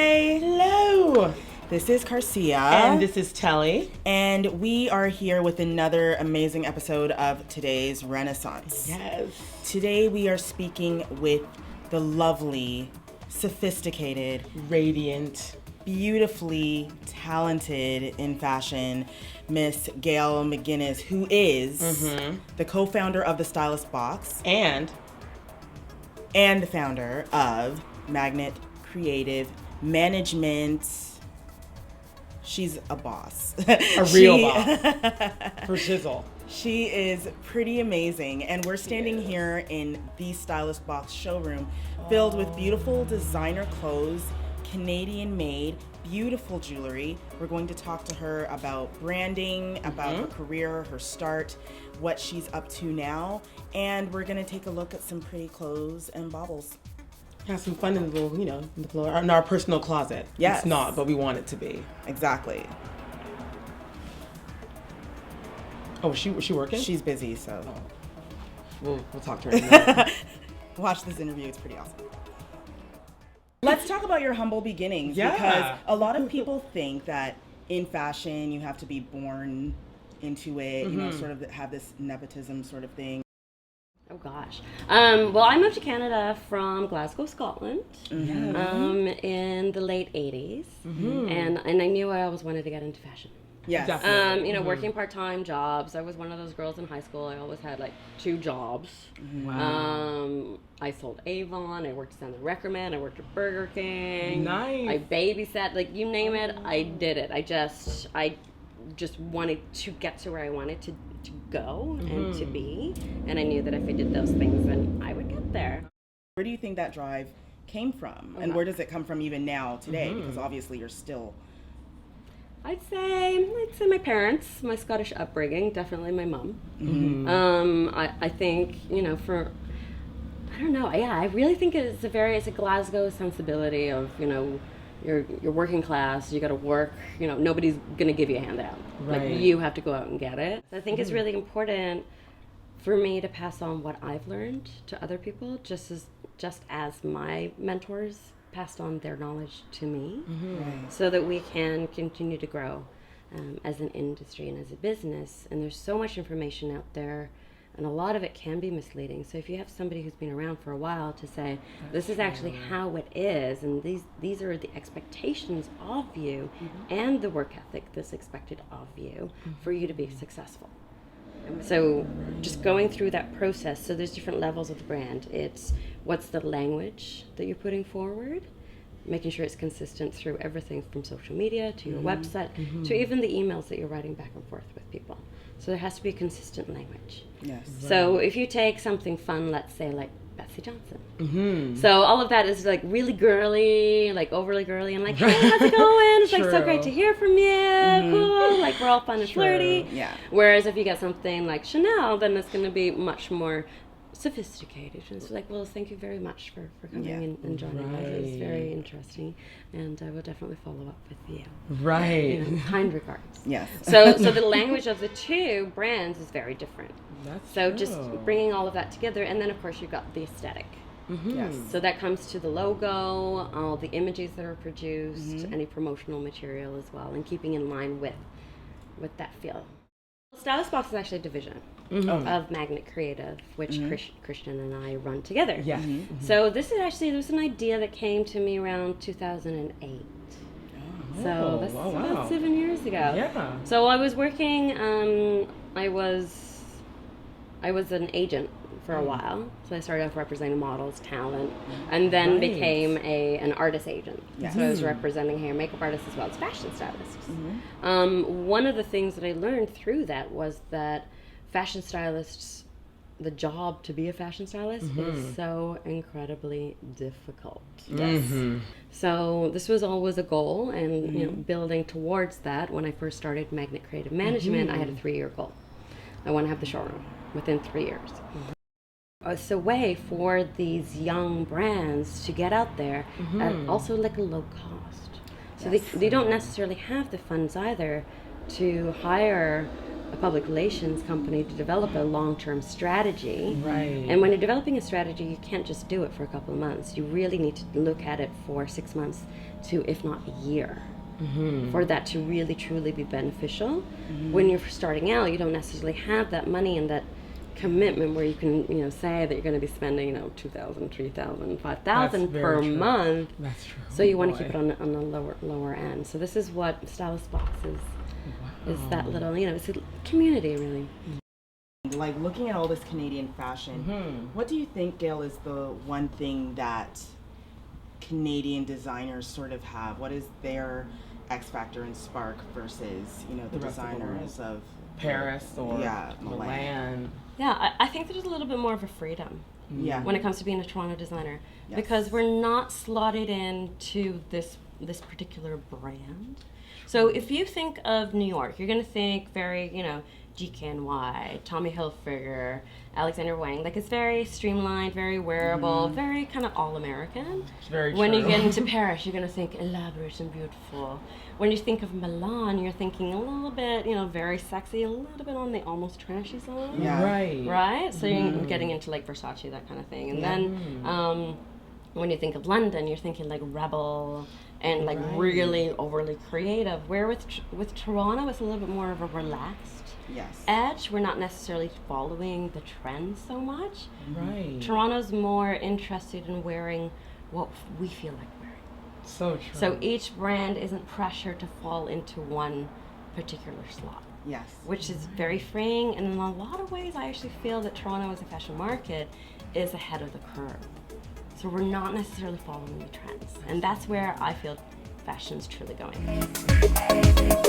Hi. Hello. This is Garcia. And this is Telly. And we are here with another amazing episode of Today's Renaissance. Yes. Today we are speaking with the lovely, sophisticated, radiant, beautifully talented in fashion, Miss Gail McInnes, who is the co-founder of the Stylist Box and the founder of Magnet Creative Management. She's a boss. A real boss. For shizzle. She is pretty amazing. And we're standing here in the Stylist Box showroom filled with beautiful designer clothes, Canadian made, beautiful jewelry. We're going to talk to her about branding, about her career, her start, what she's up to now. And we're going to take a look at some pretty clothes and baubles. Have some fun in the little, in our personal closet. Yes. It's not, but we want it to be. Exactly. Oh, was she working? She's busy, so. We'll talk to her in a minute. Watch this interview, it's pretty awesome. Let's talk about your humble beginnings. Yeah. Because a lot of people think that in fashion you have to be born into it, sort of have this nepotism sort of thing. Oh gosh. Well, I moved to Canada from Glasgow, Scotland, in the late 80s, and I knew I always wanted to get into fashion. Yes. Definitely. Working part-time jobs. I was one of those girls in high school. I always had like 2 jobs. Wow. I sold Avon. I worked as a record man. I worked at Burger King. Nice. I babysat. Like you name it, I did it. I just wanted to get to where I wanted to go and to be, and I knew that if I did those things, then I would get there. Where do you think that drive came from, and where does it come from even now today? Because obviously you're still. I'd say my parents, my Scottish upbringing, definitely my mom. I think I don't know. Yeah, I really think it's a Glasgow sensibility of You're working class, you gotta work, nobody's gonna give you a handout. Right. Like, you have to go out and get it. I think it's really important for me to pass on what I've learned to other people, just as my mentors passed on their knowledge to me, so that we can continue to grow as an industry and as a business. And there's so much information out there, and a lot of it can be misleading. So if you have somebody who's been around for a while to say, this is actually how it is, and these are the expectations of you, and the work ethic that's expected of you for you to be successful. So just going through that process, so there's different levels of the brand. It's what's the language that you're putting forward, making sure it's consistent through everything from social media to your website to even the emails that you're writing back and forth with people. So there has to be a consistent language. Yes. So if you take something fun, let's say like Betsy Johnson. So all of that is like really girly, like overly girly, and like, hey, how's it going? It's like so great to hear from you. Cool. Like we're all fun and flirty. Yeah. Whereas if you get something like Chanel, then it's going to be much more sophisticated. And it's like, well, thank you very much for coming and joining us. It's very interesting, and I will definitely follow up with you. Right. Kind regards. Yes. So the language of the two brands is very different. That's So true. just bringing all of that together, and then of course you've got the aesthetic. Yes. So that comes to the logo, all the images that are produced, any promotional material as well, and keeping in line with that feel. Stylist Box is actually a division of Magnet Creative, which Christian and I run together. Yeah. So this was an idea that came to me around 2008. So that's about 7 years ago. Yeah. So I was working. I was an agent for a while. So I started off representing models, talent, and then became an artist agent. Yes. So I was representing hair and makeup artists as well as fashion stylists. One of the things that I learned through that was that fashion stylists, the job to be a fashion stylist is so incredibly difficult. Yes. So this was always a goal, and building towards that. When I first started Magnet Creative Management, I had a 3-year goal. I want to have the showroom within 3 years. It's a way for these young brands to get out there at also like a low cost. So they don't necessarily have the funds either to hire a public relations company to develop a long-term strategy. Right. And when you're developing a strategy, you can't just do it for a couple of months. You really need to look at it for 6 months to, if not a year, for that to really truly be beneficial. When you're starting out, you don't necessarily have that money and that commitment where you can, say that you're going to be spending, $2,000, $3,000, $5,000 per month. That's true. So you want to keep it on the lower end. So this is what Stylist Box is that little, it's a community really. Like looking at all this Canadian fashion, what do you think, Gail, is the one thing that Canadian designers sort of have? What is their X factor and spark versus, the designers of Paris or Milan. Milan. Yeah, I think there's a little bit more of a freedom when it comes to being a Toronto designer, because we're not slotted into this particular brand. So if you think of New York, you're going to think very, GKNY, Tommy Hilfiger, Alexander Wang. Like, it's very streamlined, very wearable, very kind of all-American. It's very When true. you get into Paris, you're going to think elaborate and beautiful. When you think of Milan, you're thinking a little bit, very sexy, a little bit on the almost trashy side. Yeah. Right. Right? So you're getting into, like, Versace, that kind of thing. And then when you think of London, you're thinking, like, rebel and, like, really overly creative. Where with Toronto, it's a little bit more of a relaxed edge. We're not necessarily following the trends so much. Right. Toronto's more interested in wearing what we feel like wearing. So true. So each brand isn't pressured to fall into one particular slot. Yes. Which is very freeing, and in a lot of ways I actually feel that Toronto as a fashion market is ahead of the curve. So we're not necessarily following the trends. And that's where I feel fashion's truly going.